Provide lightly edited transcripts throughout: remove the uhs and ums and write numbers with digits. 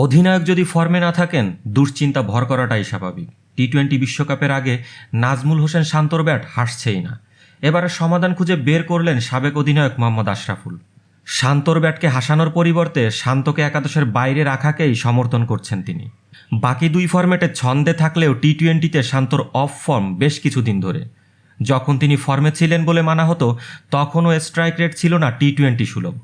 অধিনায়ক যদি ফর্মে না থাকেন দুশ্চিন্তা ভর করাটাই স্বাভাবিক। টি-20 বিশ্বকাপের আগে নাজমুল হোসেন শান্তর ব্যাট হাসছেই না। এবারে সমাধান খুঁজে বের করলেন সাবেক অধিনায়ক মোহাম্মদ আশরাফুল। শান্তর ব্যাটকে হাসানোর পরিবর্তে শান্তকে একাদশের বাইরে রাখাকেই সমর্থন করছেন তিনি। বাকি দুই ফরম্যাটে ছন্দে থাকলেও টি-20তে শান্তর অফ ফর্ম বেশ কিছুদিন ধরে। যখন তিনি ফর্মে ছিলেন বলে মানা হতো তখনও স্ট্রাইক রেট ছিল না টি-20 সুলভ।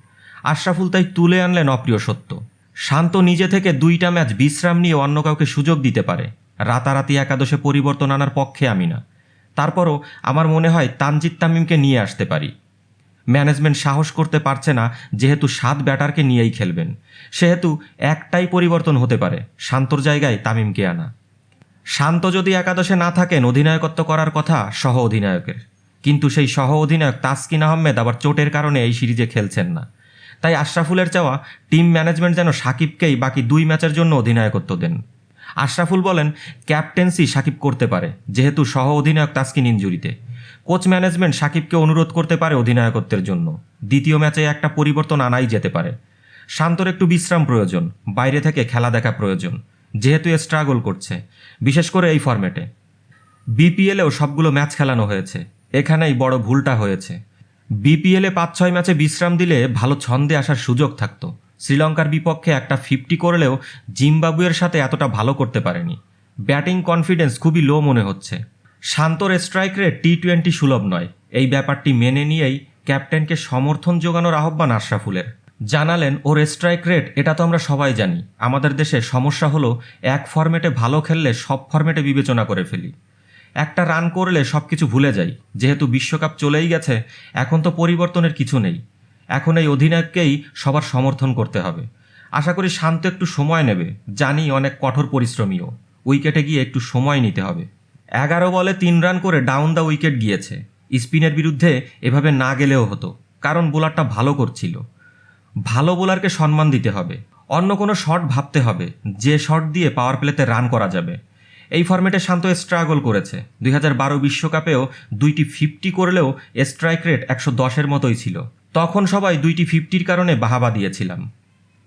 আশরাফুল তাই তুলে আনলেন অপ্রিয় সত্য। শান্ত নিজে থেকে 2টা ম্যাচ বিশ্রাম নিয়ে অন্য কাউকে সুযোগ দিতে পারে। রাতারাতি একাদশে পরিবর্তন আনার পক্ষে আমি না। তারপরও আমার মনে হয় তানজিদ তামিমকে নিয়ে আসতে পারি। ম্যানেজমেন্ট সাহস করতে পারছে না, যেহেতু 7 ব্যাটারকে নিয়েই খেলবেন, সেহেতু একটাই পরিবর্তন হতে পারে, শান্তর জায়গায় তামিমকে আনা। শান্ত যদি একাদশে না থাকেন অধিনায়কত্ব করার কথা সহ অধিনায়কের, কিন্তু সেই সহ অধিনায়ক তাসকিন আহমেদ আবার চোটের কারণে এই সিরিজে খেলছেন না। তাই আশরাফুলের চাওয়া টিম ম্যানেজমেন্ট যেন সাকিবকেই বাকি 2 ম্যাচের জন্য অধিনায়কত্ব দেন। আশরাফুল বলেন ক্যাপ্টেন্সি সাকিব করতে পারে, যেহেতু সহ অধিনায়ক তাসকিন ইনজুরিতে। কোচ ম্যানেজমেন্ট সাকিবকে অনুরোধ করতে পারে অধিনায়কত্বের জন্য। দ্বিতীয় ম্যাচে একটা পরিবর্তন আনাই যেতে পারে। শান্তর একটু বিশ্রাম প্রয়োজন, বাইরে থেকে খেলা দেখা প্রয়োজন, যেহেতু স্ট্রাগল করছে, বিশেষ করে এই ফরম্যাটে। বিপিএলেও সবগুলো ম্যাচ খেলানো হয়েছে, এখানেই বড় ভুলটা হয়েছে। বিপিএলে 5-6 ম্যাচে বিশ্রাম দিলে ভালো ছন্দে আসার সুযোগ থাকতো। শ্রীলঙ্কার বিপক্ষে একটা 50 করলেও জিম্বাবুয়ের সাথে এতটা ভালো করতে পারেনি। ব্যাটিং কনফিডেন্স খুবই লো মনে হচ্ছে। শান্তর স্ট্রাইক রেট টি-20 সুলভ নয়, এই ব্যাপারটি মেনে নিয়েই ক্যাপ্টেনকে সমর্থন জোগানোর আহ্বান আশরাফুলের। জানালেন ওর স্ট্রাইক রেট এটা তো আমরা সবাই জানি, আমাদের দেশে সমস্যা হলো এক ফরম্যাটে ভালো খেললে সব ফরম্যাটে বিবেচনা করে ফেলি। একটা রান করলে সব কিছু ভুলে যাই, যেহেতু বিশ্বকাপ চলেই গেছে, এখন তো পরিবর্তনের কিছু নেই। এখন এই অধিনায়ককেই সবার সমর্থন করতে হবে। আশা করি শান্ত একটু সময় নেবে, জানি অনেক কঠোর পরিশ্রমীও, উইকেটে গিয়ে একটু সময় নিতে হবে। 11 বলে 3 রান করে ডাউন দ্য উইকেট গিয়েছে। স্পিনের বিরুদ্ধে এভাবে না গেলেও হতো, কারণ বোলারটা ভালো করছিল। ভালো বোলারকে সম্মান দিতে হবে, অন্য কোনো শট ভাবতে হবে, যে শট দিয়ে পাওয়ার প্লেতে রান করা যাবে। এই ফরম্যাটে শান্ত স্ট্রাগল করেছে। 2012 বিশ্বকাপেও 2টি 50 করলেও স্ট্রাইক রেট 110-এর মতোই ছিল। তখন সবাই 2টি 50-র কারণে বাহাবা দিয়েছিলাম।